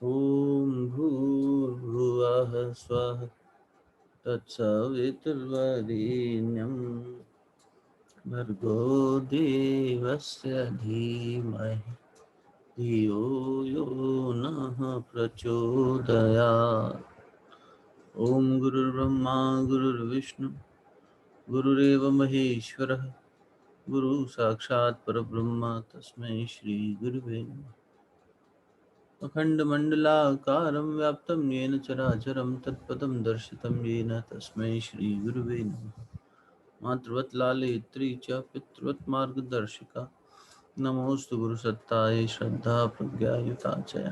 ॐ भूर्भुवः स्वः तत्सवितुर्वरेण्यं भर्गो देवस्य धीमहि धियो यो नः प्रचोदयात्। ॐ गुरुर्ब्रह्मा गुरुर्विष्णु गुरुरेव महेश्वरः गुरु साक्षात् परब्रह्म तस्मै श्री गुरुवे नमः। अखण्डमण्डलाकारं व्याप्तं येन चराचरं तत्पदं दर्शितं येन तस्मै श्री गुरुवे नमः। मातृवत् लालयित्री च पितृवत् मार्गदर्शिका नमोऽस्तु गुरुसत्तायै श्रद्धा प्रज्ञायुता च।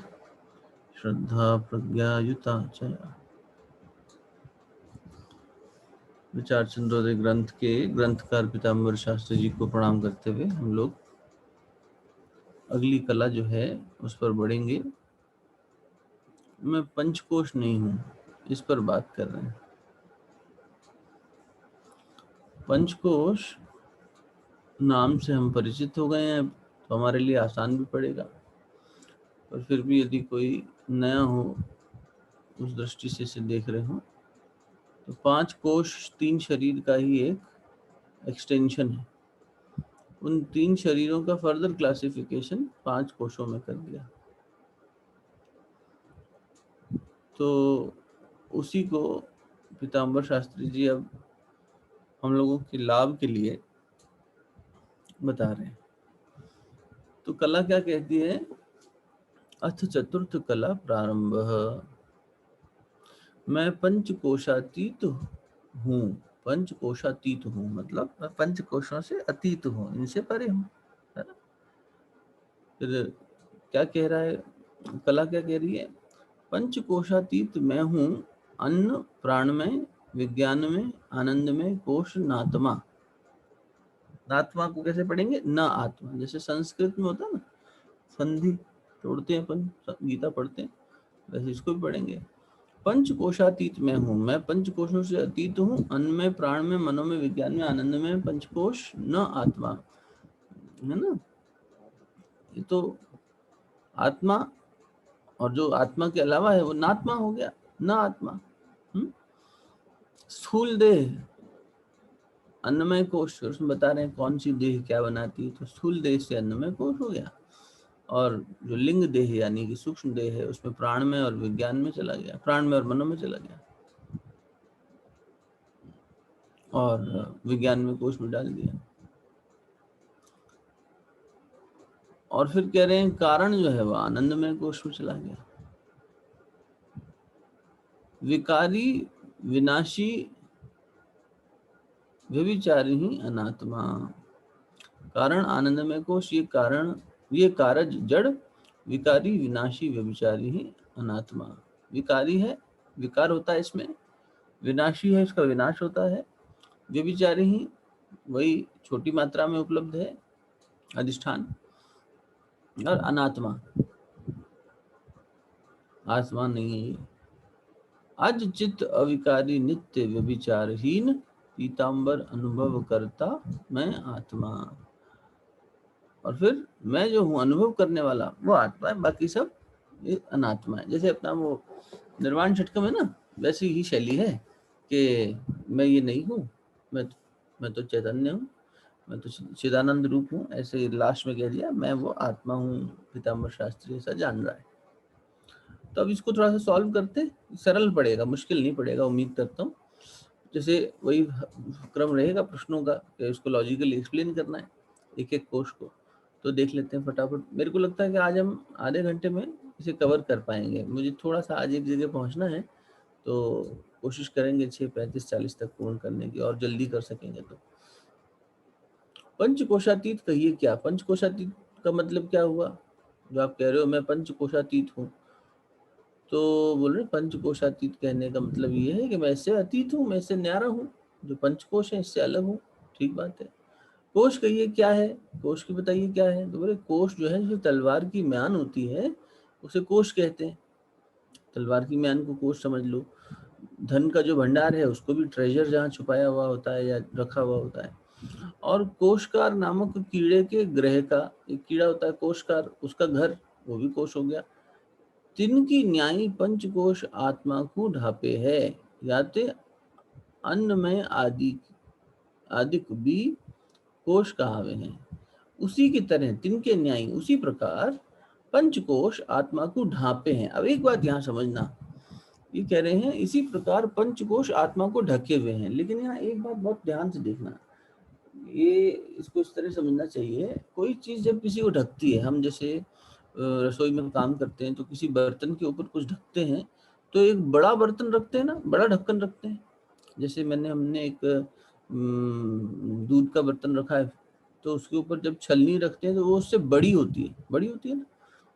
विचार चंद्रोदय ग्रंथ के ग्रंथकार पीताम्बर शास्त्री जी को प्रणाम करते हुए हम लोग अगली कला जो है उस पर बढ़ेंगे। मैं पंचकोश नहीं हूँ, इस पर बात कर रहे हैं। पंचकोश नाम से हम परिचित हो गए हैं तो हमारे लिए आसान भी पड़ेगा, पर फिर भी यदि कोई नया हो, उस दृष्टि से इसे देख रहे हो, तो 5 कोश 3 शरीर का ही एक एक्सटेंशन है। उन 3 शरीरों का फर्दर क्लासिफिकेशन 5 कोशों में कर दिया। तो उसी को पीताम्बर शास्त्री जी अब हम लोगों के लाभ के लिए बता रहे हैं। तो कला क्या कहती है? अथ चतुर्थ कला प्रारंभ। मैं पंचकोशातीत हूँ। पंचकोशातीत हूँ मतलब मैं पंचकोशों से अतीत हूँ, इनसे परे हूँ, है ना। फिर क्या कह रहा है, कला क्या कह रही है? पंचकोशातीत मैं हूँ, अन्न प्राण में, विज्ञान में, आनंद में, कोश नात्मा। नात्मा को कैसे पढ़ेंगे? न आत्मा, जैसे संस्कृत में होता है ना, संधि तोड़ते हैं अपन, गीता पढ़ते हैं, वैसे इसको भी पढ़ेंगे। पंचकोशातीत मैं हूँ, मैं पंचकोशों से अतीत हूँ, अन्न में, प्राण में, मनो में, विज्ञान में, आनंद में, पंचकोश न आत्मा, है ना। ये तो आत्मा, और जो आत्मा के अलावा है वो नात्मा हो गया, न आत्मा। स्थूल देह, अन्नमय कोश, उसमें बता रहे हैं कौन सी देह क्या बनाती है, तो स्थूल देह से अन्नमय कोश हो गया। और जो लिंग देह यानी कि सूक्ष्म देह है, उसमें प्राण में और विज्ञान में चला गया, प्राण में और मनो में चला गया, और विज्ञान में कोश में डाल दिया। और फिर कह रहे हैं कारण जो है वह आनंद में कोश में चला गया। विकारी विनाशी व्यभिचारी ही अनात्मा। कारण आनंदमय कोश, ये कारण, ये कारज जड़, विकारी विनाशी व्यभिचारी ही अनात्मा। विकारी है, विकार होता है इसमें, विनाशी है, इसका विनाश होता है, व्यभिचारी ही वही छोटी मात्रा में उपलब्ध है अधिष्ठान, और अनात्मा आत्मा नहीं है ये। अज चित्त अविकारी नित्य व्यभिचारहीन, पीताम्बर अनुभव करता मैं आत्मा। और फिर मैं जो हूँ अनुभव करने वाला वो आत्मा है, बाकी सब ये अनात्मा है। जैसे अपना वो निर्वाण षटकम है ना, वैसी ही शैली है कि मैं ये नहीं हूँ, मैं तो चैतन्य हूँ, मैं तो चिदानंद रूप हूँ, ऐसे लास्ट में कह दिया मैं वो आत्मा हूँ। पीताम्बर शास्त्री ऐसा जान रहा है। तो अब इसको थोड़ा सा सॉल्व करते, सरल पड़ेगा, मुश्किल नहीं पड़ेगा, उम्मीद करता हूँ। जैसे वही क्रम रहेगा प्रश्नों का कि इसको लॉजिकली एक्सप्लेन करना है एक एक कोश को। तो देख लेते हैं फटाफट। मेरे को लगता है कि आज हम आधे घंटे में इसे कवर कर पाएंगे। मुझे थोड़ा सा आज एक जगह पहुंचना है, तो कोशिश करेंगे 6:35-40 तक पूर्ण करने की, और जल्दी कर सकेंगे तो। पंचकोशातीत कहिए क्या? पंचकोशातीत का मतलब क्या हुआ? जो आप कह रहे हो मैं पंचकोशातीत हूँ, तो बोल रहे पंचकोशातीत कहने का मतलब ये है कि मैं इससे अतीत हूँ, मैं इससे न्यारा हूँ, जो पंचकोश है इससे अलग हूँ। ठीक बात है। कोश कहिए क्या है? कोश की बताइए क्या है? तो बोले कोश जो है, जो तलवार की म्यान होती है उसे कोश कहते हैं। तलवार की म्यान को कोश समझ लो। धन का जो भंडार है उसको भी ट्रेजर जहाँ छुपाया हुआ होता है या रखा हुआ होता है। और कोशकार नामक कीड़े के ग्रह का, एक कीड़ा होता है कोशकार, उसका घर, वो भी कोश हो गया। तिनकी न्यायी पंचकोश आत्मा को ढापे है, याते अन्नमय आदि आदिक भी कोश कहावे हैं। उसी की तरह तिनके न्यायी, उसी प्रकार पंचकोश आत्मा को ढांपे हैं। अब एक बात यहाँ समझना, ये कह रहे हैं इसी प्रकार पंचकोश आत्मा को ढके हुए हैं, लेकिन यहाँ एक बात बहुत ध्यान से देखना, ये इसको इस तरह समझना चाहिए। कोई चीज जब किसी को ढकती है, हम जैसे रसोई में काम करते हैं तो किसी बर्तन के ऊपर कुछ ढकते हैं, तो एक बड़ा बर्तन रखते हैं ना, बड़ा ढक्कन रखते हैं। जैसे हमने एक दूध का बर्तन रखा है, तो उसके ऊपर जब छलनी रखते हैं तो वो उससे बड़ी होती है ना।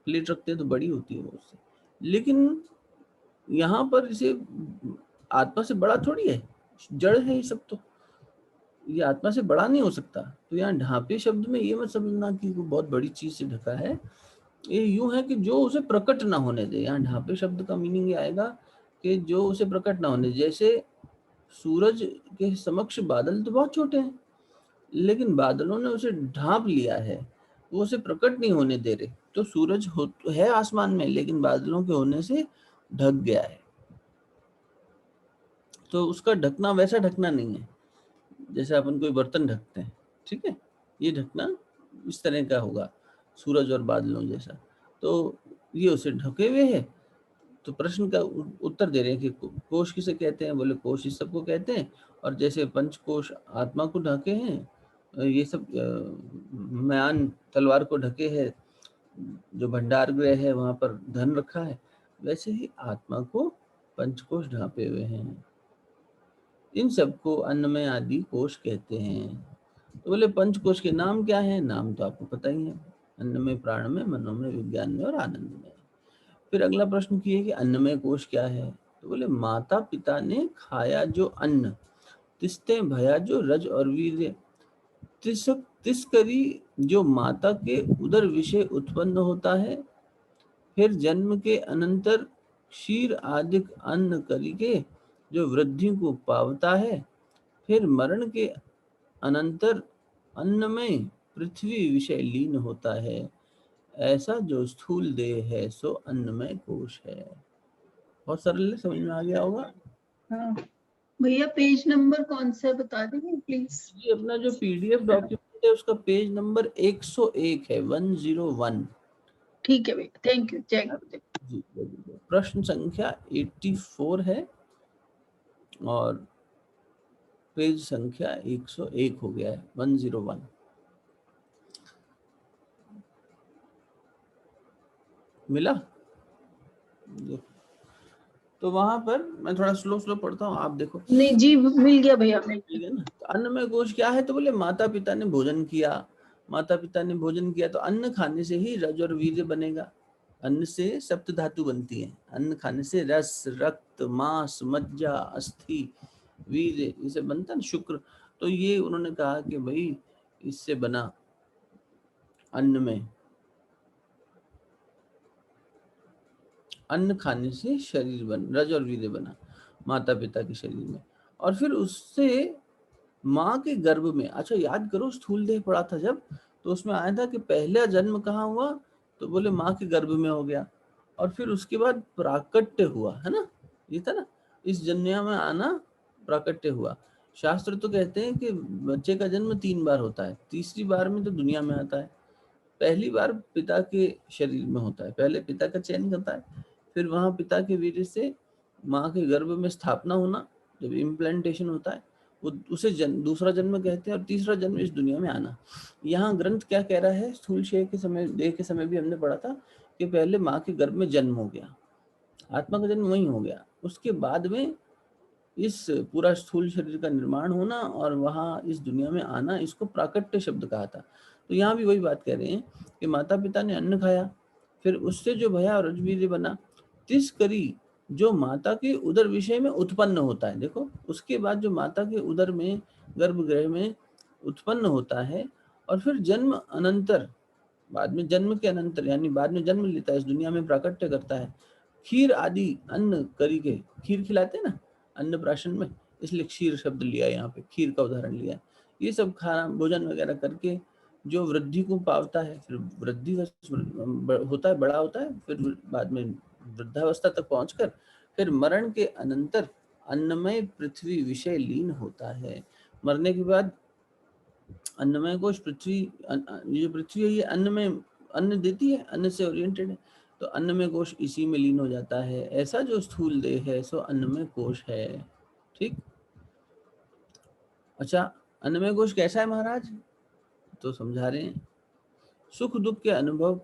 प्लेट रखते हैं तो बड़ी होती है वो उससे, लेकिन यहाँ पर इसे आत्मा से बड़ा थोड़ी है, जड़ है ये सब, तो ये आत्मा से बड़ा नहीं हो सकता। तो यहाँ ढांपे शब्द में ये मत समझना कि वो बहुत बड़ी चीज से ढका है, ये यूं है कि जो उसे प्रकट ना होने दे। यहाँ ढांपे शब्द का मीनिंग ये आएगा कि जो उसे प्रकट ना होने दे। जैसे सूरज के समक्ष बादल तो बहुत छोटे हैं, लेकिन बादलों ने उसे ढांप लिया है, वो उसे प्रकट नहीं होने दे रहे। तो सूरज है आसमान में, लेकिन बादलों के होने से ढक गया है। तो उसका ढकना वैसा ढकना नहीं है जैसे अपन कोई बर्तन ढकते हैं, ठीक है। ये ढकना इस तरह का होगा, सूरज और बादलों जैसा। तो ये उसे ढके हुए है। तो प्रश्न का उत्तर दे रहे हैं कि कोश किसे कहते हैं, बोले कोश इस सबको कहते हैं। और जैसे पंचकोश आत्मा को ढके हैं, ये सब म्यान तलवार को ढके है, जो भंडार गृह है वहां पर धन रखा है, वैसे ही आत्मा को पंचकोश ढांपे हुए हैं। इन सबको अन्नमय आदि कोश कहते हैं। तो बोले पंचकोश के नाम क्या है? नाम तो आपको पता ही है, अन्नमय, प्राणमय, मनोमय, विज्ञानमय और आनंदमय। फिर अगला प्रश्न किए कि अन्नमय कोश क्या है? तो बोले माता पिता ने खाया जो अन्न, तिस्ते भया जो रज और वीर्य, तिस करी जो माता के उदर विषय उत्पन्न होता है, फिर जन्म के अनंतर क्षीर आदिक अन्न करी के जो वृद्धि को पावता है, फिर मरण के अनंतर अन्नमय पृथ्वी विषय लीन होता है। ऐसा जो स्थूल देह है सो अन्नमय कोश है। बहुत सरल है, समझ में आ गया होगा। हाँ भैया, पेज नंबर कौन सा बता देंगे प्लीज? ये अपना जो पीडीएफ डॉक्यूमेंट है उसका पेज नंबर 101 है, 101। ठीक है भैया, थैंक यू, जय गुरुदेव। जी, प्रश्न संख्या 84 है और पेज संख्या 101 हो गया है, 101। मिला? तो वहां पर मैं थोड़ा स्लो स्लो पढ़ता हूँ, आप देखो। नहीं जी, मिल गया भैया, मिल ठीक गया। है ना। तो अन्नमय कोश क्या है? तो बोले माता पिता ने भोजन किया, माता पिता ने भोजन किया तो अन्न खाने से ही रज और वीर्य बनेगा। अन्न से सप्त धातु बनती है, अन्न खाने से रस, रक्त, मांस, मज्जा, अस्थि, वीर्य, इसे बनता है शुक्र। तो ये उन्होंने कहा कि भाई इससे बना अन्न में, अन्न खाने से शरीर बन, रज और वीर्य बना माता पिता के शरीर में। और फिर उससे माँ के गर्भ में, अच्छा याद करो स्थूल देह पड़ा था जब, तो उसमें आया था कि पहला जन्म कहाँ हुआ? तो बोले माँ के गर्भ में हो गया। और फिर उसके बाद प्राकट्य हुआ, है ना, ये था ना, इस दुनिया में आना प्राकट्य हुआ। शास्त्र तो कहते हैं कि बच्चे का जन्म 3 बार होता है, तीसरी बार में तो दुनिया में आता है। पहली बार पिता के शरीर में होता है, पहले पिता का चयन करता है, फिर वहां पिता के वीर्य से माँ के गर्भ में स्थापना होना, जब इम्प्लांटेशन होता है, वो उसे दूसरा जन्म कहते हैं। और तीसरा जन्म इस दुनिया में आना। यहाँ ग्रंथ क्या कह रहा है? स्थूल देह के समय भी हमने पढ़ा था कि पहले माँ के गर्भ में जन्म हो गया, आत्मा का जन्म वहीं हो गया, उसके बाद में इस पूरा स्थूल शरीर का निर्माण होना और वहाँ इस दुनिया में आना, इसको प्राकट्य शब्द कहा था। तो यहाँ भी वही बात कह रहे हैं कि माता पिता ने अन्न खाया, फिर उससे जो भया और रजवीर्य बना, तिस करी जो माता के उदर विषय में उत्पन्न होता है। देखो, उसके बाद जो माता के उदर में, गर्भगृह में उत्पन्न होता है, और फिर जन्म अनंतर, बाद में जन्म के अनंतर यानी बाद में जन्म लेता है, इस दुनिया में प्राकट्य करता है। खीर आदि अन्न करी के, खीर खिलाते हैं ना अन्नप्राशन में, इसलिए क्षीर शब्द लिया, यहाँ पे खीर का उदाहरण लिया। ये सब खाना भोजन वगैरह करके जो वृद्धि को पावता है, फिर वृद्धि का होता है, बड़ा होता है, फिर बाद में वृद्धावस्था तक पहुंचकर फिर मरण के अनंतर अन्नमय पृथ्वी विषय लीन होता है। मरने के बाद अन्नमय कोश पृथ्वी ये जो पृथ्वी है ये अन्न में अन्न देती है, अन्न से ओरिएंटेड है, तो अन्नमय कोश इसी में लीन हो जाता है। ऐसा जो स्थूल देह है सो अन्नमय कोश है। ठीक। अच्छा, अन्नमय कोश कैसा है महाराज? तो समझा रहे हैं, सुख दुख के अनुभव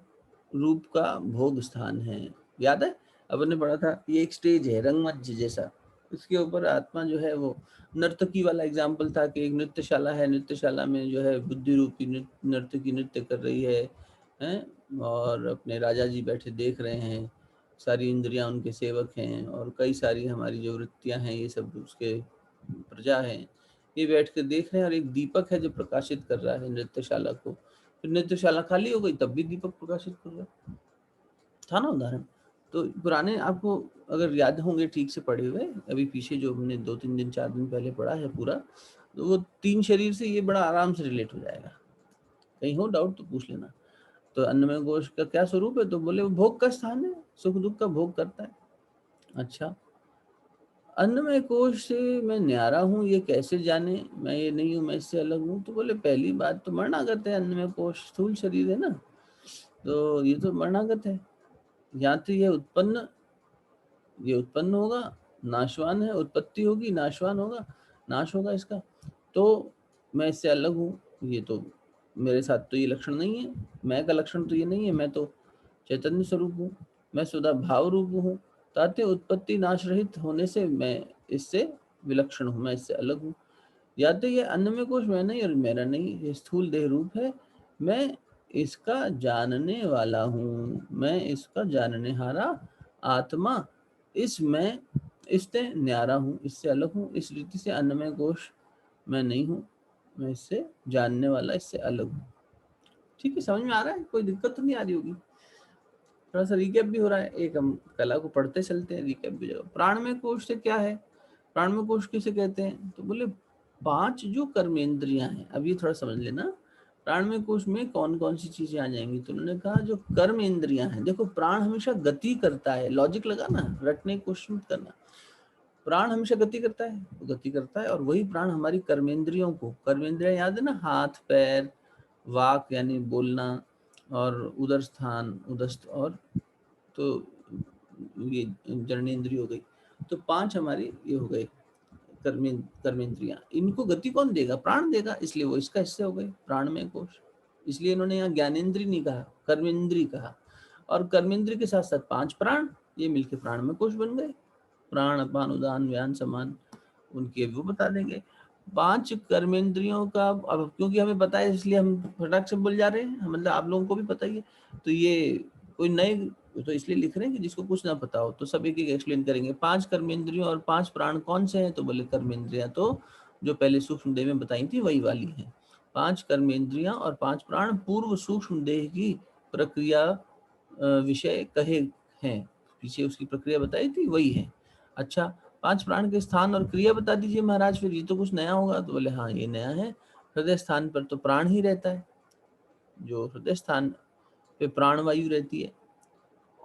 रूप का भोग स्थान है। याद है अपन ने पढ़ा था, ये एक स्टेज है रंगमंच जैसा, इसके ऊपर आत्मा जो है वो नर्तकी वाला एग्जाम्पल था कि एक नृत्यशाला है, नृत्यशाला में जो है बुद्धि रूपी नर्तकी नृत्य कर रही है, हैं, और अपने राजा जी बैठे देख रहे हैं, सारी इंद्रियां उनके सेवक हैं और कई सारी हमारी जो वृत्तियां हैं ये सब उसके प्रजा हैं, ये बैठ के देख रहे हैं और एक दीपक है जो प्रकाशित कर रहा है नृत्यशाला को। फिर नृत्यशाला खाली हो गई तब भी दीपक प्रकाशित कर रहा था ना उदाहरण। तो पुराने आपको अगर याद होंगे ठीक से पढ़े हुए, अभी पीछे जो हमने 2-3 दिन 4 दिन पहले पढ़ा है पूरा, तो वो 3 शरीर से ये बड़ा आराम से रिलेट हो जाएगा। कहीं हो डाउट तो पूछ लेना। तो अन्नमय कोश का क्या स्वरूप है? तो बोले वो भोग का स्थान है, सुख दुख का भोग करता है। अच्छा, अन्नमय कोश से मैं न्यारा हूँ ये कैसे जाने, मैं ये नहीं हूँ, मैं इससे अलग हूँ। तो बोले पहली बात तो मरणागत है, अन्नमय कोश स्थूल शरीर है ना, तो ये तो मरणागत है। या तो ये उत्पन्न होगा, नाशवान है, उत्पत्ति होगी, नाशवान होगा, नाश होगा इसका, तो मैं इससे अलग हूँ, ये तो मेरे साथ तो ये लक्षण नहीं है, मैं का लक्षण तो ये नहीं है, मैं तो चैतन्य स्वरूप हूँ, मैं सदा भाव रूप हूँ, ताते उत्पत्ति नाश रहित होने से मैं इससे विलक्षण हूँ, मैं इससे अलग हूँ। या तो ये अन्नमय कोश मैं नहीं और मेरा नहीं, ये स्थूल देह रूप है, मैं इसका जानने वाला हूँ, मैं इसका जानने हारा आत्मा, इस मैं इससे न्यारा हूँ, इससे अलग हूँ। इस रीति से अन्नमय कोश मैं नहीं हूँ, मैं इससे जानने वाला, इससे अलग हूँ। ठीक है, समझ में आ रहा है? कोई दिक्कत तो नहीं आ रही होगी? थोड़ा सा रिकैप भी हो रहा है, एक हम कला को पढ़ते चलते हैं, रिकैप भी जगह। प्राणमय कोश से क्या है? प्राणमय कोश किसे कहते हैं? तो बोले 5 जो कर्मेंद्रियां हैं, अब ये थोड़ा समझ लेना, प्राणमय कोश में कौन कौन सी चीजें आ जाएंगी। तो उन्होंने कहा जो कर्म इंद्रियां हैं, देखो प्राण हमेशा गति करता है, लॉजिक लगाना, रटने की कोशिश मत करना। प्राण हमेशा गति करता है, तो गति करता है, और वही प्राण हमारी कर्मेंद्रियों को, कर्मेंद्रियां याद है ना, हाथ पैर, वाक यानी बोलना, और उदर स्थान उदस्त, और तो ये जननेन्द्रिय हो गई, तो 5 हमारी ये हो गए कर्मेंद्रियां। इनको गति कौन देगा? प्राण देगा, इसलिए वो इसका हिस्से हो गए प्राणमय कोश। इसलिए इन्होंने यहाँ ज्ञानेन्द्रिय नहीं कहा, कर्मेंद्रिय कहा। और कर्मेंद्रिय के साथ साथ 5 प्राण, ये मिलके प्राणमय कोश बन गए। प्राण अपान उदान व्यान समान, उनके वो बता देंगे। 5 कर्मेंद्रियों का, अब क्योंकि हमें पता है इसलिए हम फटाक से बोल जा रहे हैं, मतलब आप लोगों को भी पता ही है, तो ये कोई नए, तो इसलिए लिख रहे हैं कि जिसको कुछ ना पता हो तो सब एक एक एक्सप्लेन करेंगे। 5 कर्मेंद्रियों और 5 प्राण कौन से हैं? तो बोले कर्मेंद्रियां तो जो पहले सूक्ष्म देह में बताई थी वही वाली हैं। 5 कर्मेंद्रियां और 5 प्राण पूर्व सूक्ष्म देह की प्रक्रिया विषय कहे हैं, पीछे उसकी प्रक्रिया बताई थी वही है। अच्छा, 5 प्राण के स्थान और क्रिया बता दीजिए महाराज, फिर ये तो कुछ नया होगा। तो बोले हाँ ये नया है, हृदय स्थान पर तो प्राण ही रहता है, जो हृदय स्थान पे प्राणवायु रहती है,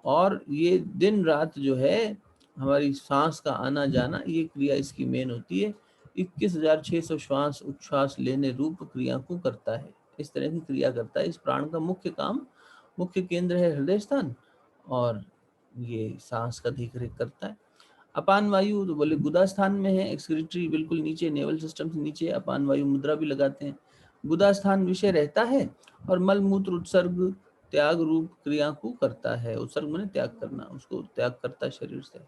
और ये दिन रात जो है हमारी सांस का आना जाना, ये क्रिया इसकी मेन होती है। 21,600 श्वास उच्छ्वास लेने रूप क्रिया को करता है, इस तरह की क्रिया करता है। इस प्राण का मुख्य काम, मुख्य केंद्र है हृदय स्थान, और ये सांस का देख रेख करता है। अपान वायु तो बोले गुदा स्थान में है, एक्सक्रीटरी बिल्कुल नीचे, नेवल सिस्टम से नीचे अपान वायु मुद्रा भी लगाते हैं। गुदा स्थान विषय रहता है और मल मूत्र उत्सर्ग त्याग रूप क्रिया को करता है। उत्सर्ग माने त्याग करना, उसको त्याग करता है शरीर से।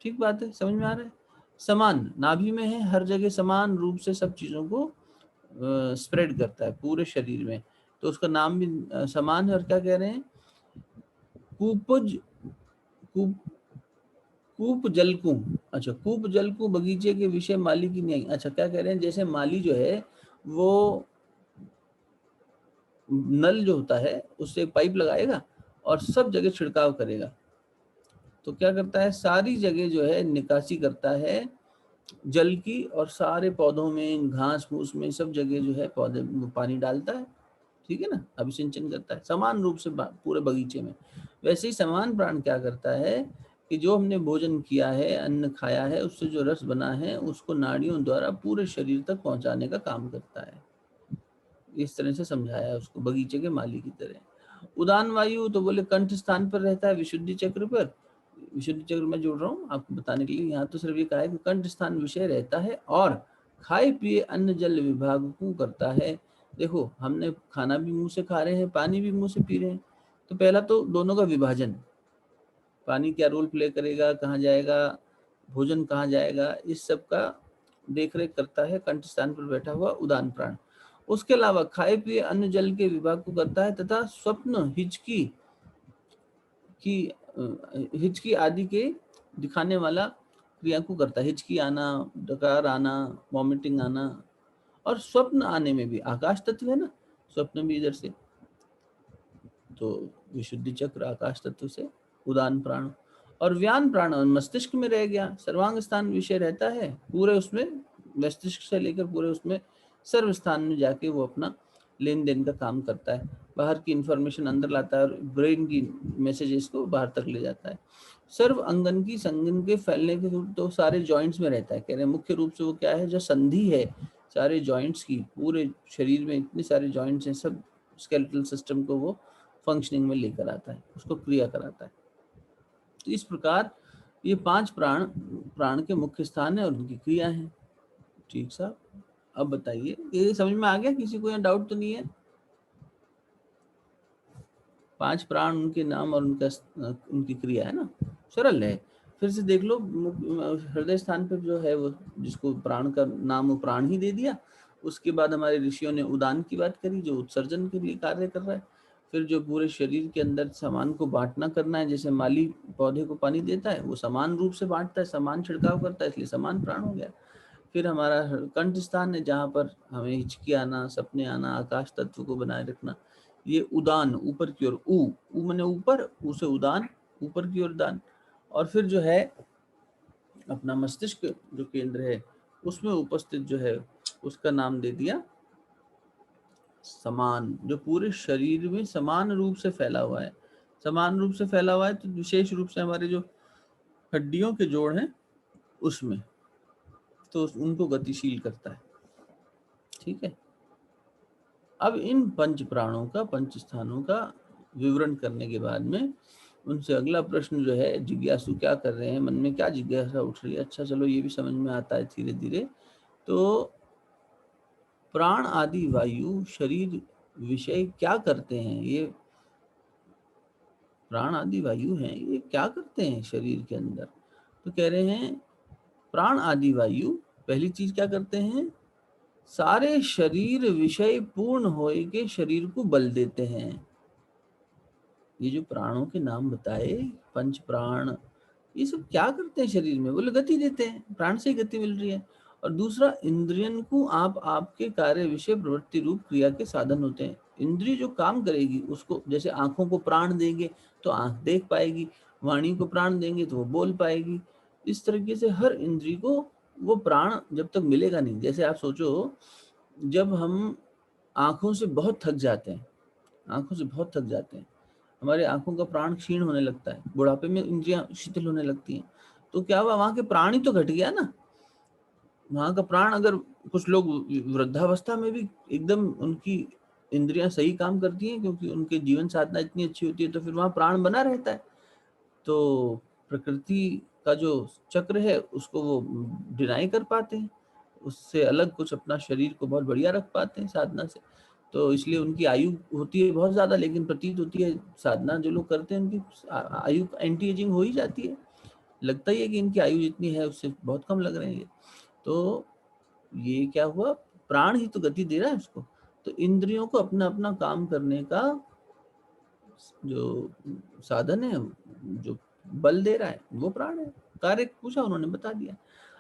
ठीक बात है, समझ में आ रहा है? समान नाभि में है, हर जगह समान रूप से सब चीजों को स्प्रेड करता है पूरे शरीर में, तो उसका नाम भी समान है। और क्या कह रहे हैं? कूपज कूप कूप जलकू, अच्छा कूप जलकू बगीचे के विषय माली की नहीं। अच्छा, क्या कह रहे हैं? जैसे माली जो है वो नल जो होता है उससे पाइप लगाएगा और सब जगह छिड़काव करेगा, तो क्या करता है? सारी जगह जो है निकासी करता है जल की, और सारे पौधों में, घास फूस में, सब जगह जो है पौधे पानी डालता है। ठीक है ना, अभिसिंचन करता है समान रूप से पूरे बगीचे में। वैसे ही समान प्राण क्या करता है कि जो हमने भोजन किया है, अन्न खाया है, उससे जो रस बना है उसको नाड़ियों द्वारा पूरे शरीर तक पहुंचाने का काम करता है। इस तरह से समझाया है उसको, बगीचे के माली की तरह। उदान वायु तो बोले कंठ स्थान पर रहता है, विशुद्धि चक्र पर। विशुद्धि चक्र में जोड़ रहा हूँ आपको बताने के लिए, यहाँ तो सिर्फ ये कहा है कि कंठ स्थान विषय रहता है और खाए पिए अन्न जल विभाग को करता है। देखो हमने खाना भी मुंह से खा रहे हैं, पानी भी मुंह से पी रहे हैं, तो पहला तो दोनों का विभाजन, पानी क्या रोल प्ले करेगा, कहाँ जाएगा, भोजन कहाँ जाएगा, इस सब का देख रेख करता है कंठ स्थान पर बैठा हुआ उदान प्राण। उसके अलावा खाए पिए अन्न जल के विभाग को करता है तथा स्वप्न हिचकी हिचकी आदि के दिखाने वाला क्रिया को करता है। हिचकी आना, डकार आना, वॉमिटिंग आना, और स्वप्न आने में भी आकाश तत्व है ना, स्वप्न भी इधर से, तो विशुद्धि चक्र आकाश तत्व से उदान प्राण। और व्यान प्राण मस्तिष्क में रह गया, सर्वांग स्थान विषय रहता है पूरे उसमें, मस्तिष्क से लेकर पूरे उसमें सर्व स्थान में जाके वो अपना लेन देन का काम करता है, बाहर की इंफॉर्मेशन अंदर लाता है और ब्रेन की मैसेजेस को बाहर तक ले जाता है। सर्व अंगन की संगन के फैलने के तो सारे जॉइंट्स में रहता है, कह रहे हैं मुख्य रूप से वो क्या है, जो संधि है सारे जॉइंट्स की, पूरे शरीर में इतने सारे जॉइंट्स हैं, सब स्केलेटल सिस्टम को वो फंक्शनिंग में लेकर आता है, उसको क्रिया कराता है। तो इस प्रकार ये 5 प्राण प्राण के मुख्य स्थान है और उनकी क्रिया है। ठीक साहब, अब बताइए ये समझ में आ गया, किसी को यहाँ डाउट तो नहीं है? 5 प्राण, उनके नाम और उनका उनकी क्रिया है ना, सरल है। फिर से देख लो, हृदय स्थान पर जो है वो, जिसको प्राण का नाम वो प्राण ही दे दिया। उसके बाद हमारे ऋषियों ने उदान की बात करी, जो उत्सर्जन के लिए कार्य कर रहा है। फिर जो पूरे शरीर के अंदर सामान को बांटना करना है, जैसे माली पौधे को पानी देता है, वो समान रूप से बांटता है, समान छिड़काव करता है, इसलिए समान प्राण हो गया। फिर हमारा कंठ स्थान है, जहाँ पर हमें हिचकी आना, सपने आना, आकाश तत्व को बनाए रखना, ये उदान, ऊपर की ओर, ऊ मने ऊपर, ऊ से उदान, ऊपर की ओर दान। और फिर जो है अपना मस्तिष्क जो केंद्र है, उसमें उपस्थित जो है, उसका नाम दे दिया समान, जो पूरे शरीर में समान रूप से फैला हुआ है। समान रूप से फैला हुआ है तो विशेष रूप से हमारे जो हड्डियों के जोड़ हैं उसमें, तो उनको गतिशील करता है। ठीक है, अब इन पंच प्राणों का, पंच स्थानों का विवरण करने के बाद में उनसे अगला प्रश्न जो है, जिज्ञासु क्या कर रहे हैं, मन में क्या जिज्ञासा उठ रही है, अच्छा चलो ये भी समझ में आता है धीरे धीरे। तो प्राण आदि वायु शरीर विषय क्या करते हैं, ये प्राण आदि वायु हैं, ये क्या करते हैं शरीर के अंदर? तो कह रहे हैं प्राण आदि वायु पहली चीज क्या करते हैं, सारे शरीर विषय पूर्ण होए के शरीर को बल देते हैं। ये जो प्राणों के नाम बताए, पंच प्राण, ये सब क्या करते हैं शरीर में? बोले गति देते हैं, प्राण से ही गति मिल रही है। और दूसरा, इंद्रियन को आप आपके कार्य विषय प्रवृत्ति रूप क्रिया के साधन होते हैं। इंद्रिय जो काम करेगी उसको, जैसे आंखों को प्राण देंगे तो आंख देख पाएगी, वाणी को प्राण देंगे तो वो बोल पाएगी। इस तरीके से हर इंद्रिय को वो प्राण जब तक मिलेगा नहीं, जैसे आप सोचो, जब हम आंखों से बहुत थक जाते हैं, आंखों से बहुत थक जाते हैं, हमारे आंखों का प्राण क्षीण होने लगता है, बुढ़ापे में इंद्रियां शिथिल होने लगती हैं, तो क्या हुआ, वहां के प्राण ही तो घट गया ना। वहां का प्राण, अगर कुछ लोग वृद्धावस्था में भी एकदम उनकी इंद्रियां सही काम करती हैं, क्योंकि उनके जीवन साधना इतनी अच्छी होती है, तो फिर वहां प्राण बना रहता है। तो प्रकृति का जो चक्र है उसको वो डिनाई कर पाते हैं, उससे अलग कुछ अपना शरीर को बहुत बढ़िया रख पाते हैं साधना से। तो इसलिए उनकी आयु होती है बहुत ज्यादा, लेकिन प्रतीत होती है, साधना जो लोग करते हैं उनकी आयु एंटी एजिंग हो ही जाती है, लगता ही है कि इनकी आयु जितनी है उससे बहुत कम लग रहे हैं। तो ये क्या हुआ, प्राण ही तो गति दे रहा है उसको। तो इंद्रियों को अपना अपना काम करने का जो साधन है, जो बल दे रहा है, वो प्राण है। कार्य पूछा, उन्होंने बता दिया।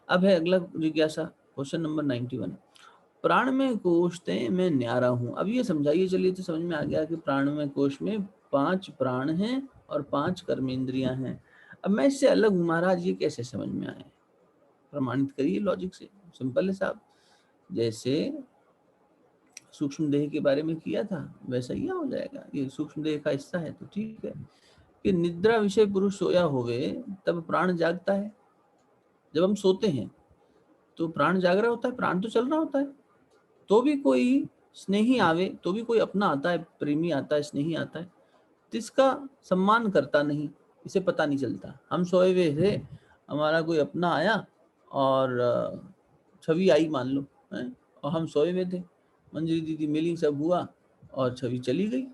अब है अगला जिज्ञासा, क्वेश्चन नंबर 91। प्राण में कोशते मैं न्यारा हूं। अब ये समझाइए, चलिए तो समझ में आ गया कि प्राण में कोश में 5 प्राण हैं और 5 कर्मेंद्रियां हैं। अब मैं इससे अलग हूं महाराज, ये कैसे समझ में आए? प्रमाणित करिए लॉजिक से, सिंपल है साहब। जैसे सूक्ष्म देह के बारे में किया था, वैसा ही हो जाएगा, ये सूक्ष्म देह का हिस्सा है तो ठीक है। कि निद्रा विषय पुरुष सोया होवे तब प्राण जागता है। जब हम सोते हैं तो प्राण जाग रहा होता है, प्राण तो चल रहा होता है, तो भी कोई स्नेही आवे, तो भी कोई अपना आता है, प्रेमी आता है, स्नेही आता है, तो इसका सम्मान करता नहीं, इसे पता नहीं चलता। हम सोए हुए थे, हमारा कोई अपना आया और छवि आई मान लो है, और हम सोए हुए थे, मंजरी दीदी मिली, सब हुआ और छवि चली गई।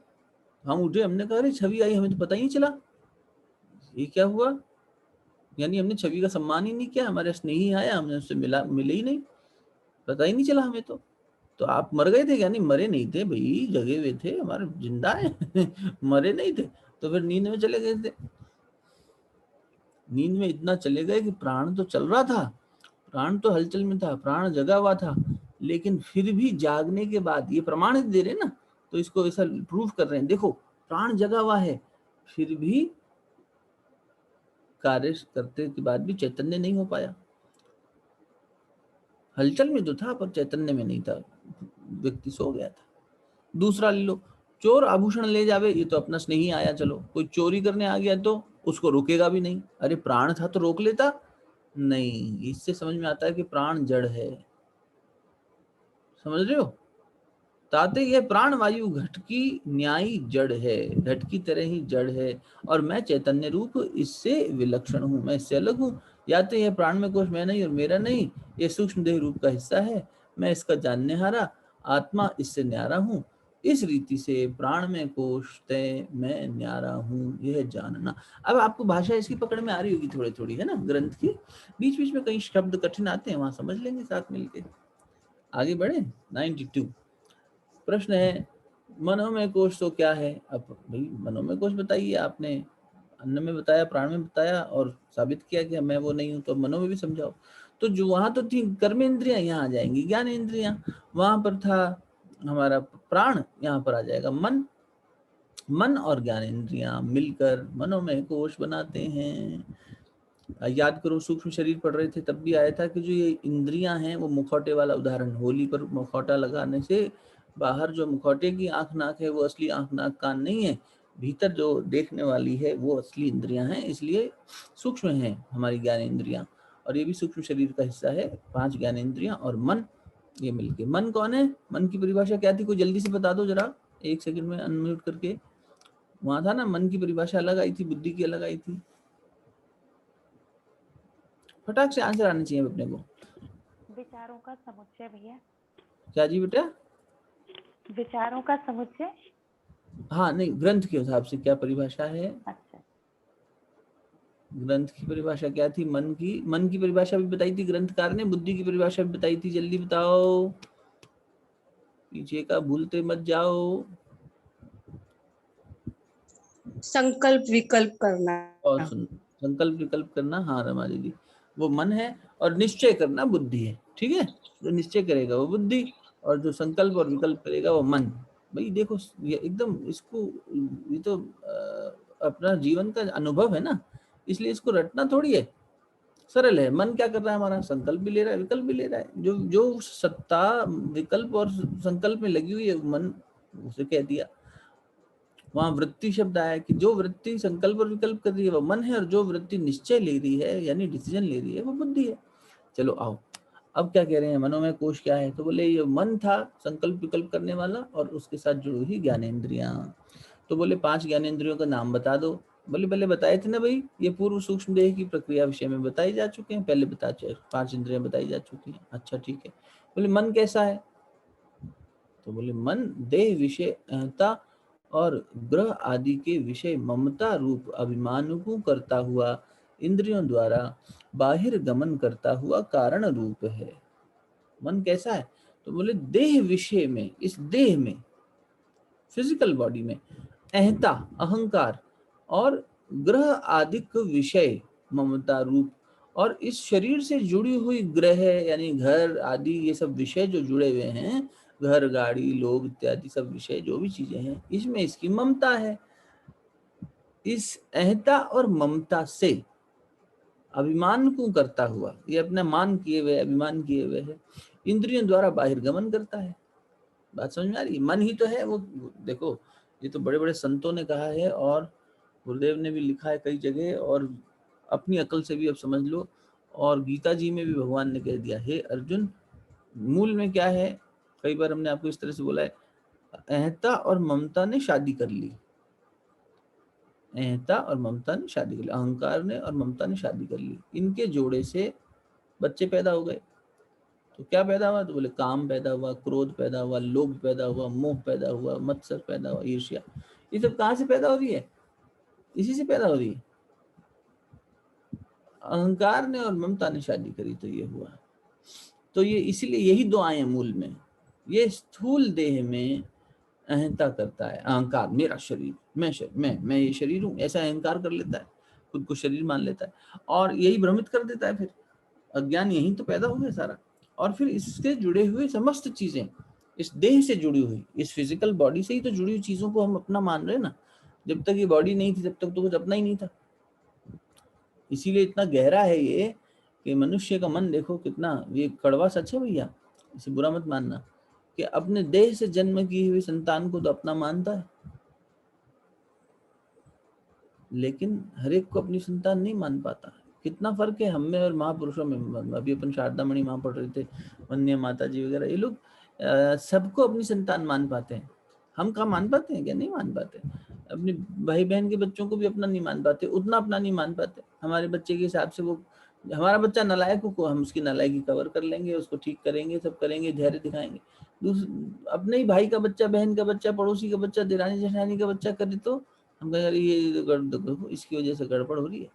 हम उठे, हमने कहा अरे छवि आई, हमें तो पता ही नहीं चला, ये क्या हुआ। यानी हमने छवि का सम्मान ही नहीं किया, हमारे स्नेही आया, हमने उससे मिले ही नहीं, पता ही नहीं चला हमें। तो आप मर गए थे क्या? नहीं, मरे नहीं थे भाई, जगे हुए थे, हमारे जिंदा है मरे नहीं थे। तो फिर नींद में चले गए थे। नींद में इतना चले गए कि प्राण तो चल रहा था, प्राण तो हलचल में था, प्राण जगा हुआ था, लेकिन फिर भी जागने के बाद, ये प्रमाण दे रहे ना, तो इसको ऐसा प्रूफ कर रहे हैं, देखो प्राण जगा हुआ है, फिर भी कार्य करते के बाद भी चैतन्य नहीं हो पाया। हलचल में तो था पर चैतन्य में नहीं था, व्यक्ति सो गया था। दूसरा ले लो, चोर आभूषण ले जावे, ये तो अपना स्नेही आया, चलो कोई चोरी करने आ गया तो उसको रोकेगा भी नहीं, अरे प्राण था तो रोक लेता नहीं। इससे समझ में आता है कि प्राण जड़ है, समझ रहे हो। ताते यह प्राण वायु घट की न्यायी जड़ है, घट की तरह ही जड़ है, और मैं चैतन्य रूप इससे विलक्षण हूँ, मैं इससे अलग हूँ। या तो यह प्राण में कोश मैं नहीं और मेरा नहीं, ये सूक्ष्म देह रूप का हिस्सा है, मैं इसका जानने हारा, आत्मा इससे न्यारा हूँ। इस रीति से प्राण में कोश तय मैं न्यारा हूँ, यह जानना। अब आपको भाषा इसकी पकड़ में आ रही होगी थोड़ी थोड़ी, है ना, ग्रंथ की। बीच बीच में कई शब्द कठिन आते हैं, वहां समझ लेंगे साथ मिलके। आगे बढ़े। 92 प्रश्न है, मनोमय कोश तो क्या है। अब भाई मनोमय कोश बताइए, आपने अन्न में बताया, प्राण में बताया, और साबित किया कि मैं वो नहीं हूं, तो मनो में भी समझाओ। तो जो वहां तो थी कर्म इंद्रियां, यहाँ आ जाएंगी ज्ञान इंद्रियां। वहां पर था हमारा प्राण, यहाँ पर आ जाएगा मन। मन और ज्ञान इंद्रियां मिलकर मनोमय कोश बनाते हैं। याद करो, सूक्ष्म शरीर पढ़ रहे थे तब भी आया था कि जो ये इंद्रियां हैं, वो मुखौटे वाला उदाहरण, होली पर मुखौटा लगाने से बाहर जो मुखौटे की आंख नाक है वो असली आंख नाक कान नहीं है, भीतर जो देखने वाली है वो असली इंद्रियां हैं, इसलिए सूक्ष्म है हमारी ज्ञान इंद्रियां, और ये भी सूक्ष्म शरीर का हिस्सा है। 5 ज्ञान इंद्रियां और मन, ये मिलके। मन कौन है? मन की परिभाषा क्या थी, कोई जल्दी से बता दो जरा, 1 सेकंड में अनम्यूट करके। वहां था ना, मन की परिभाषा अलग आई थी, बुद्धि की अलग आई थी। फटाक से आंसर आने चाहिए अपने को। विचारों का समुच्चय भैया। क्या जी बेटा? विचारों का समुच्चय। हाँ नहीं, ग्रंथ के हिसाब से क्या परिभाषा है? अच्छा, ग्रंथ की परिभाषा क्या थी? मन की परिभाषा भी बताई थी ग्रंथकार ने, बुद्धि की परिभाषा भी बताई थी, जल्दी बताओ, पीछे का भूलते मत जाओ। संकल्प विकल्प करना और संकल्प विकल्प करना, हाँ रमा दीदी, वो मन है, और निश्चय करना बुद्धि है, ठीक है। जो निश्चय करेगा वो बुद्धि, और जो संकल्प और विकल्प करेगा वो मन। भाई देखो, ये एकदम इसको, ये तो अपना जीवन का अनुभव है ना, इसलिए इसको रटना थोड़ी है, सरल है। मन क्या कर रहा है हमारा? संकल्प भी ले रहा है, विकल्प भी ले रहा है। जो जो सत्ता विकल्प और संकल्प में लगी हुई है मन, उसे कह दिया। वहां वृत्ति शब्द आया कि जो वृत्ति संकल्प और विकल्प कर रही है वो मन है, और जो वृत्ति निश्चय ले रही है यानी डिसीजन ले रही है वो बुद्धि है। चलो आओ, अब क्या कह रहे हैं, मनोमय कोश क्या है? तो बोले ये मन था संकल्प विकल्प करने वाला, और उसके साथ जुड़ी हुई ज्ञानेंद्रियां। तो बोले 5 ज्ञानेंद्रियों का नाम बता दो। बोले पहले बताए थे ना भाई, ये पूर्व सूक्ष्म देह की प्रक्रिया विषय में बताई जा चुके हैं, पहले बता चुके, 5 इंद्रियां बताई जा चुकी हैं। अच्छा ठीक है। बोले मन कैसा है? तो बोले मन देह विषय अहंता और ग्रह आदि के विषय ममता रूप अभिमान को करता हुआ इंद्रियों द्वारा बाहिर गमन करता हुआ कारण रूप है। मन कैसा है? तो बोले देह विषय में, इस देह में, फिजिकल बॉडी में अहंता अहंकार और ग्रह आदिक विषय ममता रूप, और इस शरीर से जुड़ी हुई ग्रह यानी घर आदि, ये सब विषय जो जुड़े हुए हैं, घर गाड़ी लोग इत्यादि सब विषय जो भी चीजें हैं, इसमें इसकी ममता है। इस अहंता और ममता से अभिमान को करता हुआ, ये अपना मान किए हुए अभिमान किए हुए है, इंद्रियों द्वारा बाहिर गमन करता है। बात समझ में आ रही? मन ही तो है वो। देखो ये तो बड़े बड़े संतों ने कहा है, और गुरुदेव ने भी लिखा है कई जगह, और अपनी अकल से भी अब समझ लो। और गीता जी में भी भगवान ने कह दिया, हे अर्जुन, मूल में क्या है, कई बार हमने आपको इस तरह से बोला है, अहंता और ममता ने शादी कर ली। अहंता और ममता ने शादी कर ली, अहंकार ने और ममता ने शादी कर ली। इनके जोड़े से बच्चे पैदा हो गए। तो क्या पैदा हुआ? तो बोले काम पैदा हुआ, क्रोध पैदा हुआ, लोभ पैदा हुआ, मोह पैदा हुआ, मत्सर पैदा हुआ, ईर्ष्या। ये सब कहाँ से पैदा हो रही है? इसी से पैदा हो रही है। अहंकार ने और ममता ने शादी करी तो ये हुआ। तो ये इसीलिए यही दो आए हैं मूल में। ये स्थूल देह में अहंता करता है, अहंकार, मेरा शरीर, मैं ये शरीर हूँ, ऐसा अहंकार कर लेता है, खुद को शरीर मान लेता है, और यही भ्रमित कर देता है। फिर अज्ञान यही तो पैदा हो गया सारा। और फिर इससे जुड़े हुए समस्त चीजें, इस देह से जुड़ी हुई, इस फिजिकल बॉडी से ही तो जुड़ी हुई चीजों को हम अपना मान रहे हैं ना। जब तक ये बॉडी नहीं थी तब तक तो कुछ अपना ही नहीं था। इसीलिए इतना गहरा है ये कि मनुष्य का मन देखो कितना, ये कड़वा सच है भैया, इसे बुरा मत मानना, कि अपने देह से जन्म की हुई संतान को तो अपना मानता है, लेकिन हर एक को अपनी संतान नहीं मान पाता। कितना फर्क है हम में और महापुरुषों में। अभी अपन शारदामणि माँ पढ़ रहे थे, वन्य माता जी वगैरह, ये लोग सबको अपनी संतान मान पाते हैं। हम कहाँ मान पाते हैं? क्या नहीं मान पाते? अपने भाई बहन के बच्चों को भी अपना नहीं मान पाते, उतना अपना नहीं मान पाते। हमारे बच्चे के हिसाब से वो, हमारा बच्चा नालायक हो, हम उसकी नालायकी कवर कर लेंगे, उसको ठीक करेंगे, सब करेंगे, धैर्य दिखाएंगे। अपने ही भाई का बच्चा, बहन का बच्चा, पड़ोसी का बच्चा, देरानी जेठानी का बच्चा करे तो हम कहें अरे ये इसकी वजह से गड़बड़ हो रही है,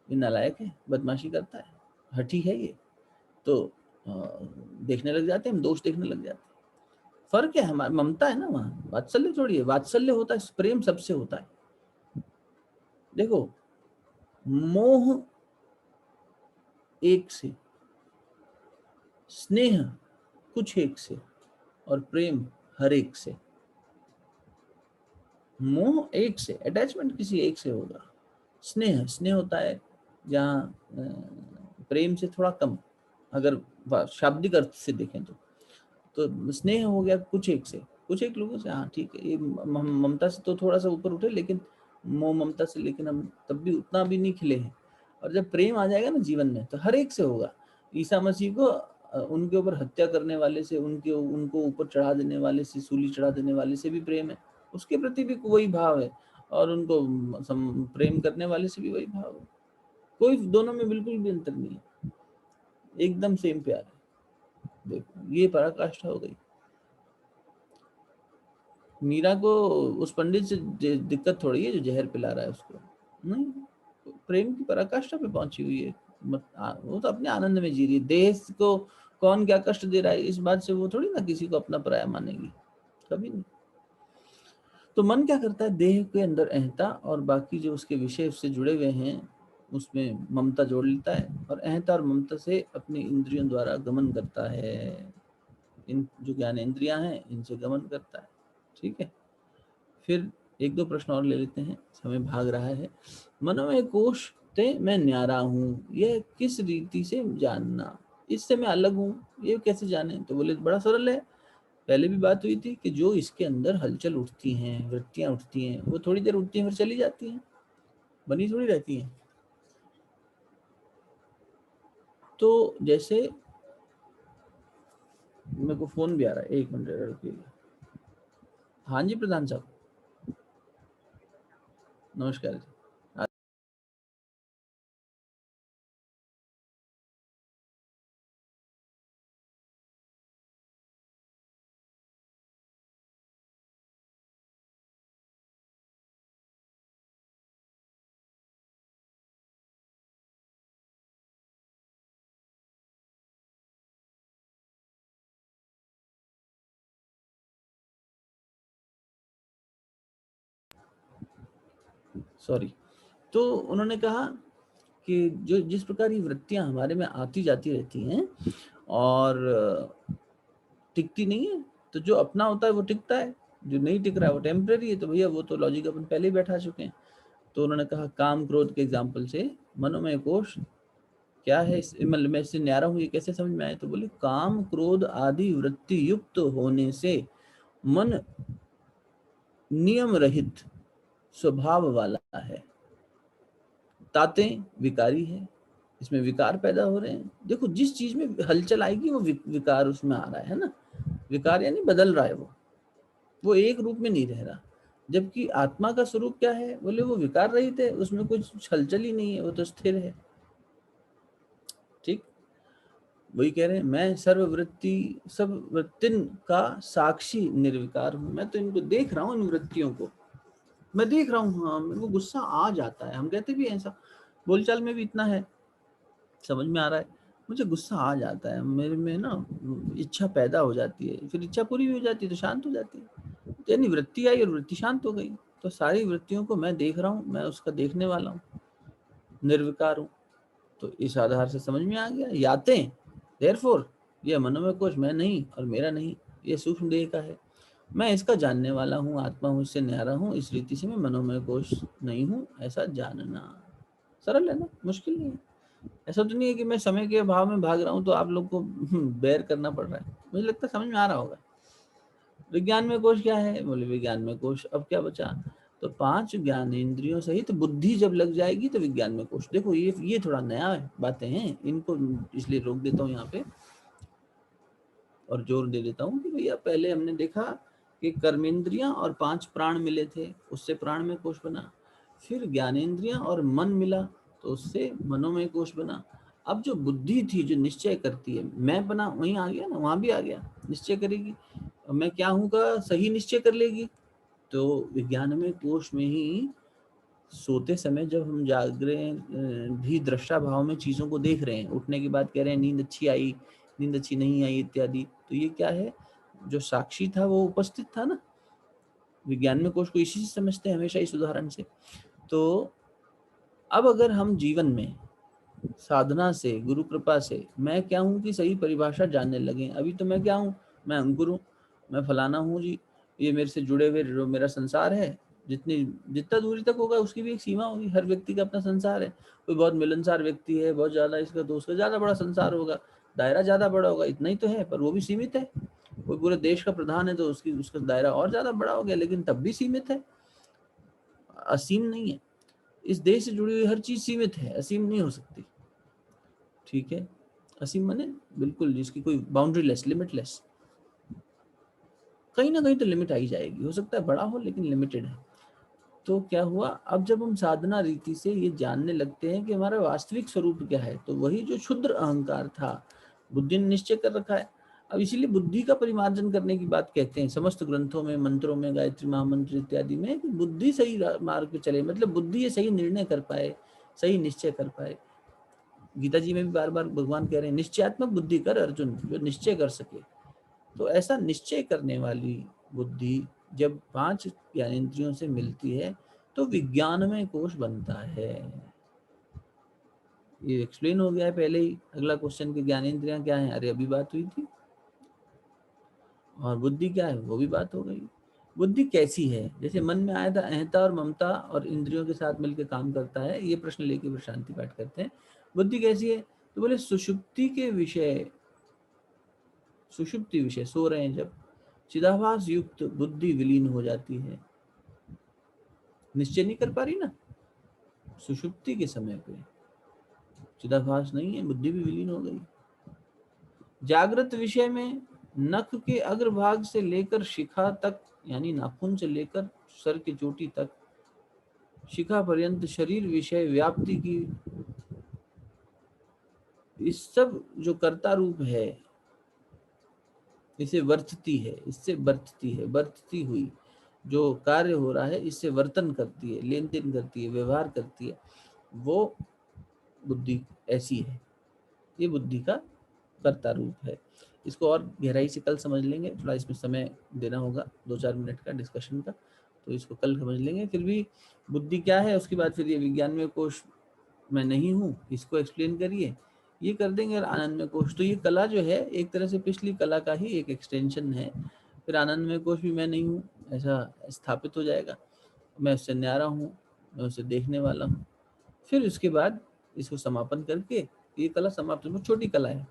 ये नालायक है, बदमाशी करता है, हठी है ये, तो देखने लग जाते हैं हम, दोष देखने लग जाते हैं। फर्क है हमारा, ममता है ना वहाँ, वात्सल्य थोड़ी है। वात्सल्य होता है, प्रेम सबसे होता है। देखो, मोह एक से, स्नेह कुछ एक से, और प्रेम हर एक से। मोह एक से, अटैचमेंट किसी एक से होगा। स्नेह होता है जहाँ प्रेम से थोड़ा कम, अगर शाब्दिक अर्थ से देखें तो स्नेह हो गया कुछ एक से, कुछ एक लोगों से। हाँ ठीक है, ये ममता से तो थोड़ा सा ऊपर उठे, लेकिन मोह ममता से लेकिन हम तब भी उतना भी नहीं खिले हैं। और जब प्रेम आ जाएगा ना जीवन में, तो हर एक से होगा। ईसा मसीह को उनके ऊपर हत्या करने वाले से, उनको ऊपर चढ़ा देने वाले से, सूली चढ़ा देने वाले से भी प्रेम है, उसके प्रति भी वही भाव है, और उनको प्रेम करने वाले से भी वही भाव है। कोई दोनों में बिल्कुल भी अंतर नहीं है, एकदम सेम प्यार है। देखो ये पराकाष्ठा हो गई। मीरा को उस पंडित से दिक्कत थोड़ी है जो जहर पिला रहा है उसको, नहीं, प्रेम की पराकाष्ठा पे पहुंची हुई है। वो तो अपने आनंद में जी रही है। देह को कौन क्या कष्ट दे रहा है इस बात से वो थोड़ी ना किसी को अपना पराया मानेगी, कभी नहीं। तो मन क्या करता है, देह के अंदर अहंता और बाकी जो उसके विषय उससे जुड़े हुए हैं उसमें ममता जोड़ लेता है, और अहंता और ममता से अपनी इंद्रियों द्वारा गमन करता है। इन जो ज्ञान इंद्रियां हैं इनसे गमन करता है। ठीक है, फिर एक दो प्रश्न और ले लेते हैं, समय भाग रहा है। मनोमय कोश ते मैं न्यारा हूँ, यह किस रीति से जानना, इससे मैं अलग हूँ, ये कैसे जाने? तो बोले बड़ा सरल है। पहले भी बात हुई थी कि जो इसके अंदर हलचल उठती हैं, वृत्तियां उठती हैं, वो थोड़ी देर उठती हैं फिर चली जाती हैं, बनी थोड़ी रहती हैं। तो जैसे मेरे को फोन भी आ रहा है, एक मिनट रुकिए। हाँ जी प्रधान साहब, नमस्कार जी। सॉरी। तो उन्होंने कहा कि जो जिस प्रकार की वृत्तियां हमारे में आती जाती रहती हैं और टिकती नहीं है, तो जो अपना होता है वो टिकता है, जो नहीं टिक रहा है वो टेम्परेरी है। तो भैया वो तो लॉजिक अपन पहले ही बैठा चुके हैं। तो उन्होंने कहा काम क्रोध के एग्जाम्पल से मनोमय कोश क्या है, मतलब मैं इससे न्यारा हूँ, ये कैसे समझ में आए? तो बोले काम क्रोध आदि वृत्ति युक्त होने से मन नियम रहित स्वभाव वाला है, तातें विकारी है, इसमें विकार पैदा हो रहे हैं। देखो जिस चीज में हलचल आएगी वो विकार उसमें आ रहा है ना, विकार यानी बदल रहा है, वो एक रूप में नहीं रह रहा। जबकि आत्मा का स्वरूप क्या है, बोले वो विकार रहित है, उसमें कुछ हलचल ही नहीं है, वो तो स्थिर है। ठीक, वही कह रहे हैं, मैं सर्ववृत्ति सब वृत्तिन का साक्षी निर्विकार हूं। मैं तो इनको देख रहा हूँ, इन वृत्तियों को मैं देख रहा हूँ। हाँ, मेरे को गुस्सा आ जाता है, हम कहते भी हैं ऐसा, बोलचाल में भी इतना है, समझ में आ रहा है, मुझे गुस्सा आ जाता है, मेरे में ना इच्छा पैदा हो जाती है, फिर इच्छा पूरी भी हो जाती है तो शांत हो जाती है। तो यानी वृत्ति आई और वृत्ति शांत हो गई। तो सारी वृत्तियों को मैं देख रहा हूँ, मैं उसका देखने वाला हूँ, निर्विकार हूँ। तो इस आधार से समझ में आ गया, यातें देयरफॉर ये मनोमय कोश मैं नहीं और मेरा नहीं, ये सूक्ष्म देह का है, मैं इसका जानने वाला हूँ, आत्मा हूँ, इससे न्यारा हूँ, इस रीति से मैं मनोमय कोश नहीं हूँ, ऐसा जानना। सरल है ना, मुश्किल नहीं है। ऐसा तो नहीं है कि मैं समय के अभाव में भाग रहा हूँ तो आप लोग को बेयर करना पड़ रहा है। मुझे लगता है समझ में आ रहा होगा। विज्ञान में कोश क्या है, बोले विज्ञान में कोश अब क्या बचा, तो 5 ज्ञान इंद्रियों सहित तो बुद्धि जब लग जाएगी तो विज्ञान में कोश। देखो ये थोड़ा नया बातें हैं, इनको इसलिए रोक देता हूँ यहाँ पे और जोर दे देता हूँ कि भैया पहले हमने देखा कि कर्मेंद्रियां और 5 प्राण मिले थे, उससे प्राण में कोश बना, फिर ज्ञानेंद्रियां और मन मिला तो उससे मनोमय कोश बना। अब जो बुद्धि थी जो निश्चय करती है, मैं बना वहीं आ गया ना, वहां भी आ गया, निश्चय करेगी, मैं क्या हूँ का सही निश्चय कर लेगी, तो विज्ञान में कोश में ही सोते समय जब हम जाग रहे हैं भी दृष्टा भाव में चीजों को देख रहे हैं, उठने के बाद कह रहे हैं नींद अच्छी आई, नींद अच्छी नहीं आई इत्यादि, तो ये क्या है, जो साक्षी था वो उपस्थित था ना। विज्ञान में कोश को इसी से समझते हैं हमेशा, इस उदाहरण से। तो अब अगर हम जीवन में साधना से, गुरु कृपा से मैं क्या हूँ की सही परिभाषा जानने लगे, अभी तो मैं क्या हूँ, मैं अंकुर हूँ, मैं फलाना हूँ जी, ये मेरे से जुड़े हुए जो मेरा संसार है, जितना दूरी तक होगा उसकी भी एक सीमा होगी, हर व्यक्ति का अपना संसार है। कोई बहुत मिलनसार व्यक्ति है, बहुत ज्यादा इसका तो उसका ज्यादा बड़ा संसार होगा, दायरा ज्यादा बड़ा होगा, इतना ही तो है, पर वो भी सीमित है। कोई पूरे देश का प्रधान है तो उसका दायरा और ज्यादा बड़ा हो गया, लेकिन तब भी सीमित है, असीम नहीं है। इस देश से जुड़ी हुई हर चीज सीमित है, असीम नहीं हो सकती। ठीक है, असीम माने बिल्कुल जिसकी कोई बाउंड्री लेस, लिमिटलेस, कहीं ना कहीं तो लिमिट आई जाएगी, हो सकता है बड़ा हो लेकिन लिमिटेड है। तो क्या हुआ, अब जब हम साधना रीति से ये जानने लगते हैं कि हमारा वास्तविक स्वरूप क्या है, तो वही जो क्षुद्र अहंकार था बुद्धि ने निश्चय कर रखा है। अब इसीलिए बुद्धि का परिमार्जन करने की बात कहते हैं समस्त ग्रंथों में, मंत्रों में, गायत्री महामंत्र इत्यादि में, कि बुद्धि सही मार्ग पे चले, मतलब बुद्धि ये सही निर्णय कर पाए, सही निश्चय कर पाए। गीता जी में भी बार बार भगवान कह रहे हैं निश्चयात्मक बुद्धि कर अर्जुन, जो निश्चय कर सके। तो ऐसा निश्चय करने वाली बुद्धि जब 5 ज्ञानेंद्रियों से मिलती है तो विज्ञानमय कोश बनता है। ये एक्सप्लेन हो गया है पहले ही। अगला क्वेश्चन कि ज्ञानेंद्रियां क्या है, अरे अभी बात हुई थी। और बुद्धि क्या है, वो भी बात हो गई। बुद्धि कैसी है, जैसे मन में आया था अहंता और ममता और इंद्रियों के साथ मिलकर काम करता है, ये प्रश्न लेके फिर शांति पाठ करते हैं। बुद्धि कैसी है, तो बोले सुषुप्ति के विषय, सुषुप्ति विषय सो रहे हैं जब, चिदाभास युक्त बुद्धि विलीन हो जाती है, निश्चय नहीं कर पा रही ना, सुषुप्ति के समय पे चिदाभास नहीं है, बुद्धि भी विलीन हो गई। जागृत विषय में नख के अग्रभाग से लेकर शिखा तक, यानी नाखून से लेकर सर की चोटी तक, शिखा पर्यंत शरीर विषय व्याप्ति की, इस सब जो कर्ता रूप है, इसे वर्तती है, इससे बरतती है, बरतती हुई जो कार्य हो रहा है इससे वर्तन करती है, लेन देन करती है, व्यवहार करती है, वो बुद्धि ऐसी है। ये बुद्धि का कर्ता रूप है। इसको और गहराई से कल समझ लेंगे, थोड़ा इसमें समय देना होगा 2-4 मिनट का डिस्कशन का, तो इसको कल समझ लेंगे। फिर भी बुद्धि क्या है, उसके बाद फिर ये विज्ञान में कोश मैं नहीं हूँ, इसको एक्सप्लेन करिए, ये कर देंगे। और आनंद में कोश, तो ये कला जो है एक तरह से पिछली कला का ही एक एक्सटेंशन है। फिर आनंद में कोश भी मैं नहीं हूँ ऐसा स्थापित हो जाएगा, मैं उससे न्यारा हूँ, मैं उसे देखने वाला हूँ। फिर उसके बाद इसको समापन करके ये कला समाप्त, बहुत छोटी कला है।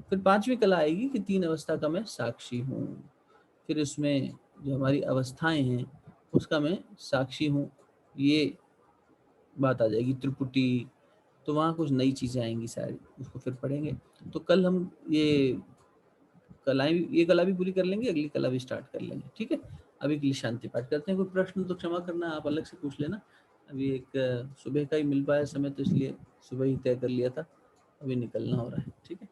फिर 5वीं कला आएगी कि 3 अवस्था का मैं साक्षी हूँ। फिर उसमें जो हमारी अवस्थाएं हैं उसका मैं साक्षी हूँ, ये बात आ जाएगी। त्रिपुटी, तो वहाँ कुछ नई चीज़ें आएंगी सारी, उसको फिर पढ़ेंगे। तो कल हम ये कला भी पूरी कर लेंगे, अगली कला भी स्टार्ट कर लेंगे, ठीक है। अभी के लिए शांति पाठ करते हैं। कोई प्रश्न तो क्षमा करना, आप अलग से पूछ लेना। अभी एक सुबह का ही मिल पाया समय, तो इसलिए सुबह ही तय कर लिया था, अभी निकलना हो रहा है, ठीक है।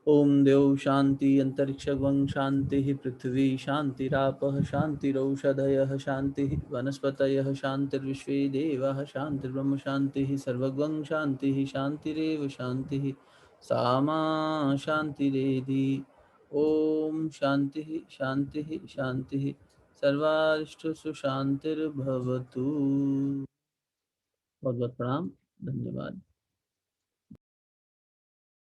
ओम देव शांति अंतरिक्षं शांति पृथ्वी शांतिरापः शांतिरौषधयः शांति वनस्पतयः शांतिर्विश्वे देवाः शांतिर्ब्रह्म शांतिः सर्वगं शांतिः शांतिरेव शांतिः सामा शांतिरेधि। ओम शांतिः शांतिः शांतिः सर्वारिष्टसु शांतिर्भवतु। बहुत बहुत प्रणाम, धन्यवाद।